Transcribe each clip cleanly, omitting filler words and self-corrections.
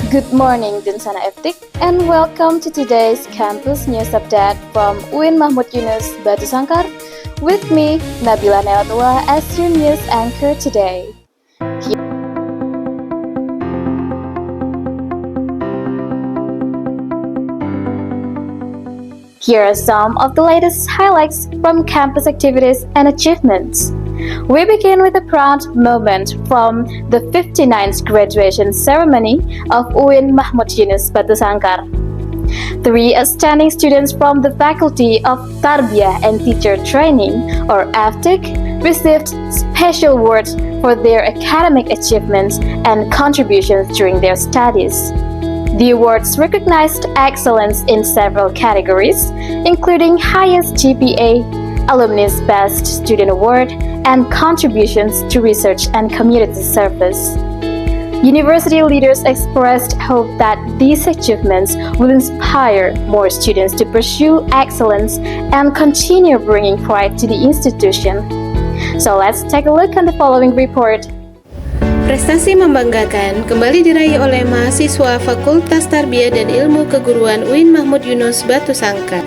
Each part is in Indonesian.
Good morning, Dunsana Eftik, and welcome to today's campus news update from UIN Mahmud Yunus Batu Sangkar. With me, Nabila Neotwa, as your news anchor today. Here are some of the latest highlights from campus activities and achievements. We begin with a proud moment from the 59th graduation ceremony of UIN Mahmud Yunus Batu Sangkar. Three outstanding students from the Faculty of Tarbiyah and Teacher Training, or FTIC, received special awards for their academic achievements and contributions during their studies. The awards recognized excellence in several categories, including highest GPA, Alumni's Best Student Award, and contributions to research and community service. University leaders expressed hope that these achievements will inspire more students to pursue excellence and continue bringing pride to the institution. So let's take a look at the following report. Prestasi membanggakan kembali diraih oleh mahasiswa Fakultas Tarbiyah dan Ilmu Keguruan UIN Mahmud Yunus Batu Sangkar.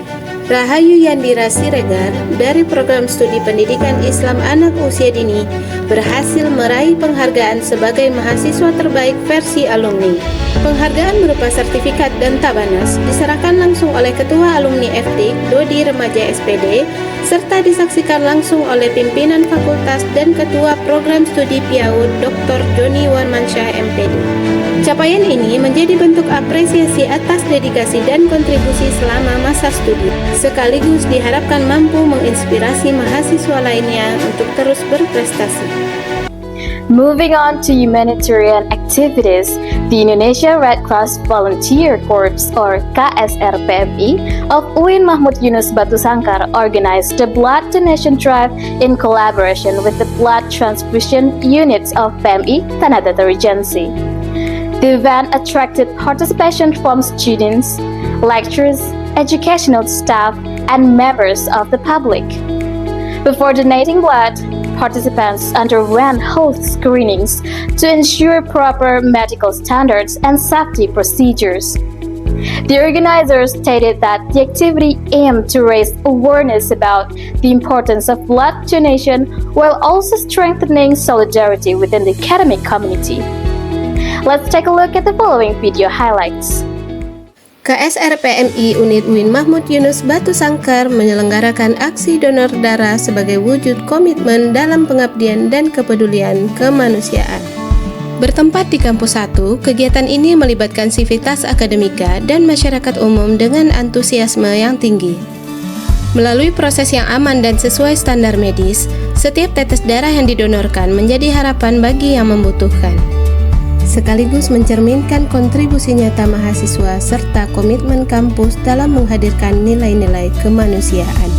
Rahayu Yandira Siregar dari Program Studi Pendidikan Islam Anak Usia Dini berhasil meraih penghargaan sebagai mahasiswa terbaik versi alumni. Penghargaan berupa sertifikat dan tabanas diserahkan langsung oleh Ketua Alumni FTIC Dodi Remaja SPD serta disaksikan langsung oleh pimpinan fakultas dan Ketua Program Studi PIAUD Dr. Joni Warmansyah MPD. Capaian ini menjadi bentuk apresiasi atas dedikasi dan kontribusi selama masa studi, sekaligus diharapkan mampu menginspirasi mahasiswa lainnya untuk terus berprestasi. Moving on to humanitarian activities, the Indonesia Red Cross Volunteer Corps, or KSRPMI, of UIN Mahmud Yunus Batu Sangkar organized the blood donation drive in collaboration with the blood transfusion units of PMI Tanah Datar Regency. The event attracted participation from students, lecturers, educational staff, and members of the public. Before donating blood, participants underwent health screenings to ensure proper medical standards and safety procedures. The organizers stated that the activity aimed to raise awareness about the importance of blood donation while also strengthening solidarity within the academic community. Let's take a look at the following video highlights. KSRPMI Unit UIN Mahmud Yunus Batu Sangkar menyelenggarakan aksi donor darah sebagai wujud komitmen dalam pengabdian dan kepedulian kemanusiaan. Bertempat di Kampus 1, kegiatan ini melibatkan sivitas akademika dan masyarakat umum dengan antusiasme yang tinggi. Melalui proses yang aman dan sesuai standar medis, setiap tetes darah yang didonorkan menjadi harapan bagi yang membutuhkan, sekaligus mencerminkan kontribusi nyata mahasiswa serta komitmen kampus dalam menghadirkan nilai-nilai kemanusiaan.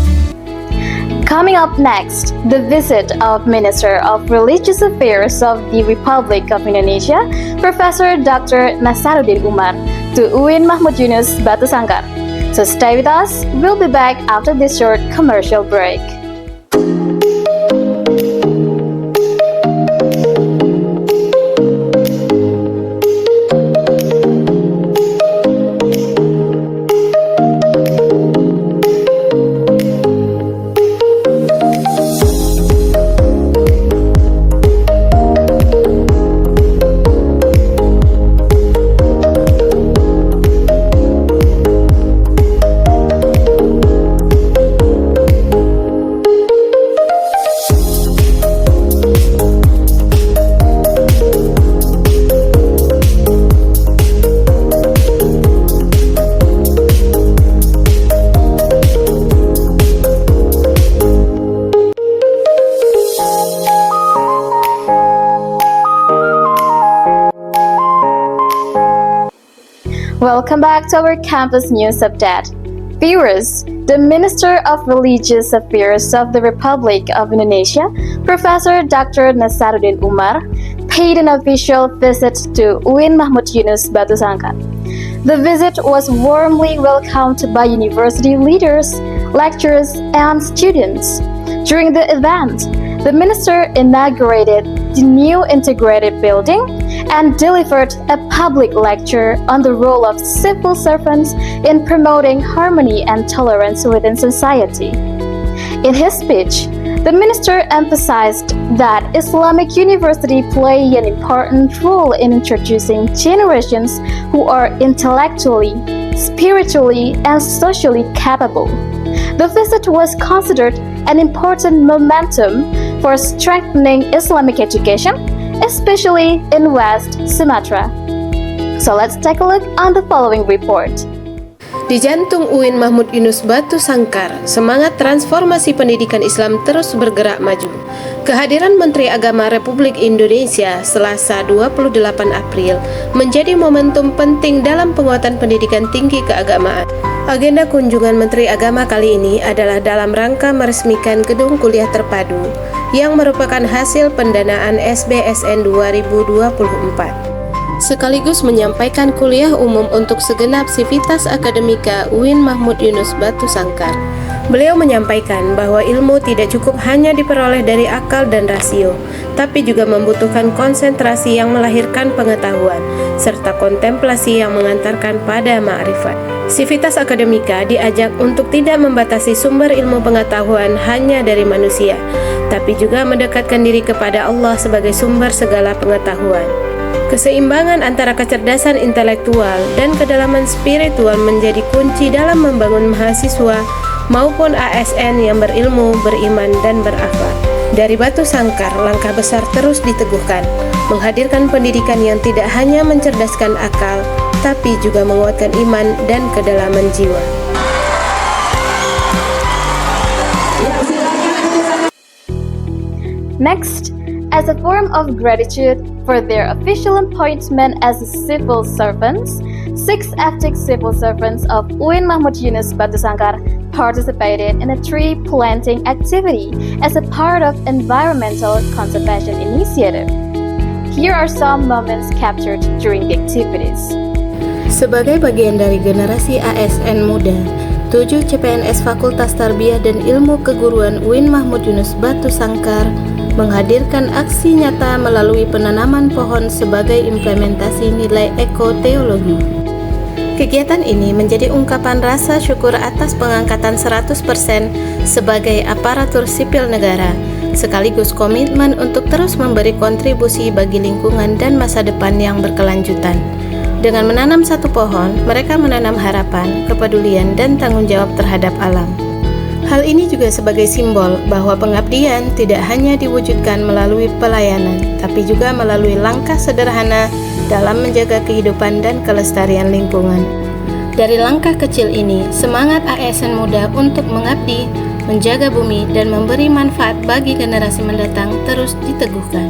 Coming up next, the visit of Minister of Religious Affairs of the Republic of Indonesia, Professor Dr. Nasaruddin Umar, to UIN Mahmud Yunus Batu Sangkar. So stay with us, we'll be back after this short commercial break. Welcome back to our campus news update. Viewers, the Minister of Religious Affairs of the Republic of Indonesia, Professor Dr. Nasaruddin Umar, paid an official visit to UIN Mahmud Yunus Batu Sangkar. The visit was warmly welcomed by university leaders, lecturers, and students. During the event, the minister inaugurated the new integrated building and delivered a public lecture on the role of civil servants in promoting harmony and tolerance within society. In his speech, the minister emphasized that Islamic University play an important role in introducing generations who are intellectually, spiritually, and socially capable. The visit was considered an important momentum for strengthening Islamic education, especially in West Sumatra. So let's take a look on the following report. Di jantung UIN Mahmud Yunus Batu Sangkar, semangat transformasi pendidikan Islam terus bergerak maju. Kehadiran Menteri Agama Republik Indonesia Selasa 28 April menjadi momentum penting dalam penguatan pendidikan tinggi keagamaan. Agenda kunjungan Menteri Agama kali ini adalah dalam rangka meresmikan gedung kuliah terpadu yang merupakan hasil pendanaan SBSN 2024. Sekaligus menyampaikan kuliah umum untuk segenap sivitas akademika UIN Mahmud Yunus Batu Sangkar. Beliau menyampaikan bahwa ilmu tidak cukup hanya diperoleh dari akal dan rasio, tapi juga membutuhkan konsentrasi yang melahirkan pengetahuan, serta kontemplasi yang mengantarkan pada ma'rifat. Sivitas akademika diajak untuk tidak membatasi sumber ilmu pengetahuan hanya dari manusia, tapi juga mendekatkan diri kepada Allah sebagai sumber segala pengetahuan. Keseimbangan antara kecerdasan intelektual dan kedalaman spiritual menjadi kunci dalam membangun mahasiswa maupun ASN yang berilmu, beriman, dan berakhlak. Dari Batu Sangkar, langkah besar terus diteguhkan, menghadirkan pendidikan yang tidak hanya mencerdaskan akal, tapi juga menguatkan iman dan kedalaman jiwa. Next, as a form of gratitude for their official appointment as civil servants, 6 active civil servants of UIN Mahmud Yunus Batu Sangkar participated in a tree planting activity as a part of environmental conservation initiative. Here are some moments captured during the activities. Sebagai bagian dari generasi ASN muda, 7 CPNS Fakultas Tarbiyah dan Ilmu Keguruan UIN Mahmud Yunus Batu Sangkar menghadirkan aksi nyata melalui penanaman pohon sebagai implementasi nilai ekoteologi. Kegiatan ini menjadi ungkapan rasa syukur atas pengangkatan 100% sebagai aparatur sipil negara, sekaligus komitmen untuk terus memberi kontribusi bagi lingkungan dan masa depan yang berkelanjutan. Dengan menanam 1 pohon, mereka menanam harapan, kepedulian, dan tanggung jawab terhadap alam. Hal ini juga sebagai simbol bahwa pengabdian tidak hanya diwujudkan melalui pelayanan, tapi juga melalui langkah sederhana dalam menjaga kehidupan dan kelestarian lingkungan. Dari langkah kecil ini, semangat ASN muda untuk mengabdi, menjaga bumi, dan memberi manfaat bagi generasi mendatang terus diteguhkan.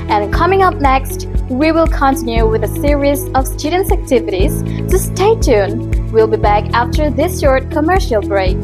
And coming up next, we will continue with a series of students' activities, so stay tuned. We'll be back after this short commercial break.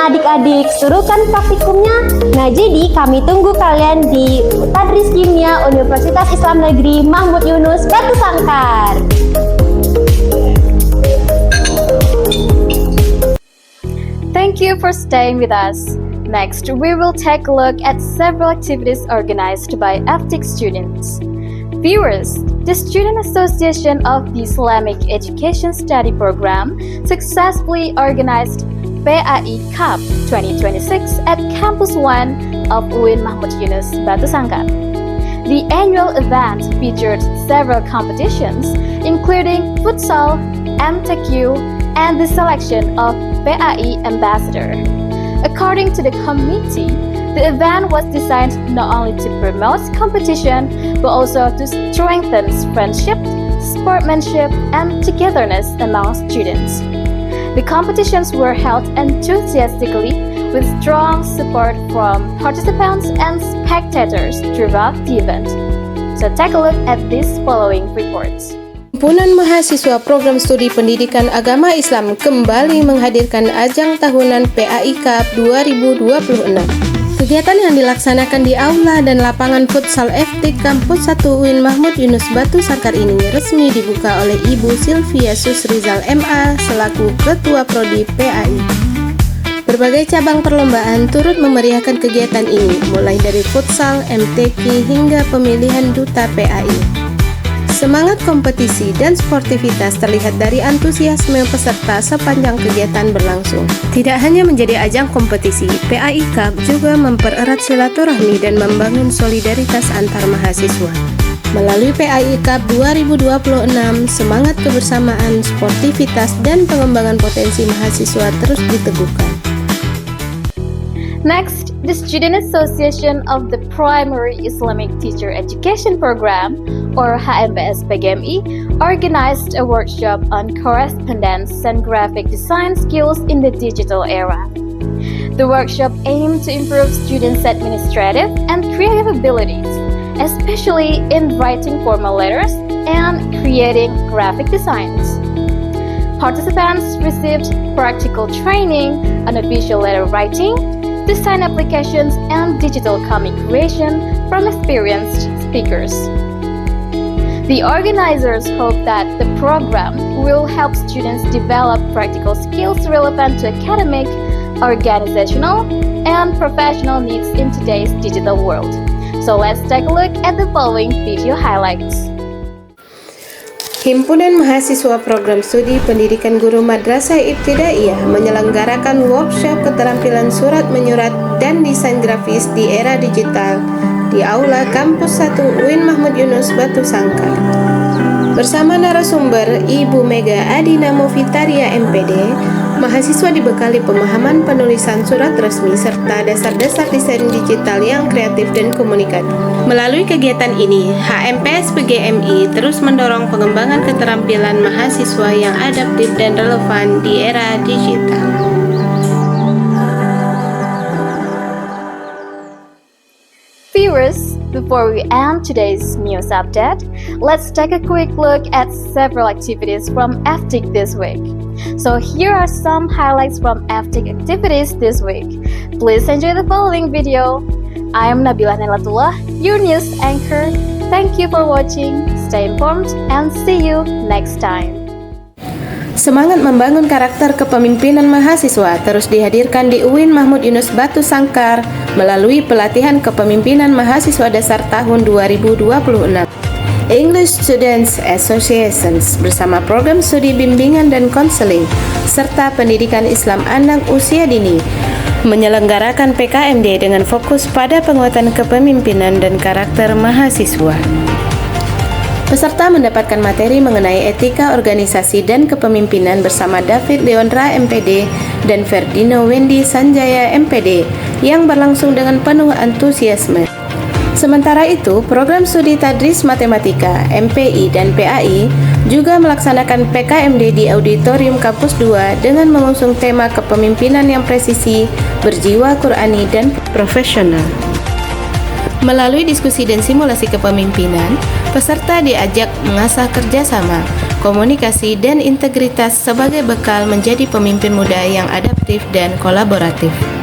Adik-adik, serukan praktikumnya. Nah, jadi kami tunggu kalian di Tadris Kimia Universitas Islam Negeri Mahmud Yunus Batu Sangkar. Thank you for staying with us. Next, we will take a look at several activities organized by FTIC students. Viewers, the Student Association of the Islamic Education Study Program successfully organized PAI Cup 2026 at Campus 1 of UIN Mahmud Yunus Batu Sangkar. The annual event featured several competitions, including futsal, MTQ, and the selection of PAI ambassador. According to the committee, the event was designed not only to promote competition, but also to strengthen friendship, sportsmanship, and togetherness among students. The competitions were held enthusiastically with strong support from participants and spectators throughout the event. So take a look at these following reports. Himpunan Mahasiswa Program Studi Pendidikan Agama Islam kembali menghadirkan ajang tahunan PAI Cup 2026. Kegiatan yang dilaksanakan di aula dan lapangan futsal FT Kampus 1 UIN Mahmud Yunus Batu Sangkar ini resmi dibuka oleh Ibu Sylvia Susrizal MA selaku Ketua Prodi PAI. Berbagai cabang perlombaan turut memeriahkan kegiatan ini, mulai dari futsal, MTQ, hingga pemilihan duta PAI. Semangat kompetisi dan sportivitas terlihat dari antusiasme peserta sepanjang kegiatan berlangsung. Tidak hanya menjadi ajang kompetisi, PAI Cup juga mempererat silaturahmi dan membangun solidaritas antar mahasiswa. Melalui PAI Cup 2026, semangat kebersamaan, sportivitas, dan pengembangan potensi mahasiswa terus diteguhkan. Next, the Student Association of the Primary Islamic Teacher Education Program, or HMPS PGMI, organized a workshop on correspondence and graphic design skills in the digital era. The workshop aimed to improve students' administrative and creative abilities, especially in writing formal letters and creating graphic designs. Participants received practical training on official letter writing, design applications, and digital comic creation from experienced speakers. The organizers hope that the program will help students develop practical skills relevant to academic, organizational, and professional needs in today's digital world. So let's take a look at the following video highlights. Himpunan Mahasiswa Program Studi Pendidikan Guru Madrasah Ibtidaiyah menyelenggarakan workshop keterampilan surat menyurat dan desain grafis di era digital di Aula Kampus 1 UIN Mahmud Yunus Batu Sangkar. Bersama narasumber Ibu Mega Adina Movitaria MPD, mahasiswa dibekali pemahaman penulisan surat resmi serta dasar-dasar desain digital yang kreatif dan komunikatif. Melalui kegiatan ini, HMPS PGMI terus mendorong pengembangan keterampilan mahasiswa yang adaptif dan relevan di era digital. Viewers, before we end today's news update, let's take a quick look at several activities from FTIC this week. So here are some highlights from FTIC activities this week. Please enjoy the following video. I am Nabila Nelatullah, your news anchor. Thank you for watching, stay informed, and see you next time. Semangat membangun karakter kepemimpinan mahasiswa terus dihadirkan di UIN Mahmud Yunus Batu Sangkar melalui pelatihan kepemimpinan mahasiswa dasar tahun 2026. English Students Associations bersama program studi bimbingan dan konseling serta pendidikan Islam anak usia dini menyelenggarakan PKMD dengan fokus pada penguatan kepemimpinan dan karakter mahasiswa. Peserta mendapatkan materi mengenai etika organisasi dan kepemimpinan bersama David Leondra MPD dan Ferdino Wendy Sanjaya MPD yang berlangsung dengan penuh antusiasme. Sementara itu, program studi Tadris Matematika, MPI dan PAI juga melaksanakan PKMD di Auditorium Kampus 2 dengan mengusung tema kepemimpinan yang presisi, berjiwa Qurani dan profesional. Melalui diskusi dan simulasi kepemimpinan, peserta diajak mengasah kerjasama, komunikasi, dan integritas sebagai bekal menjadi pemimpin muda yang adaptif dan kolaboratif.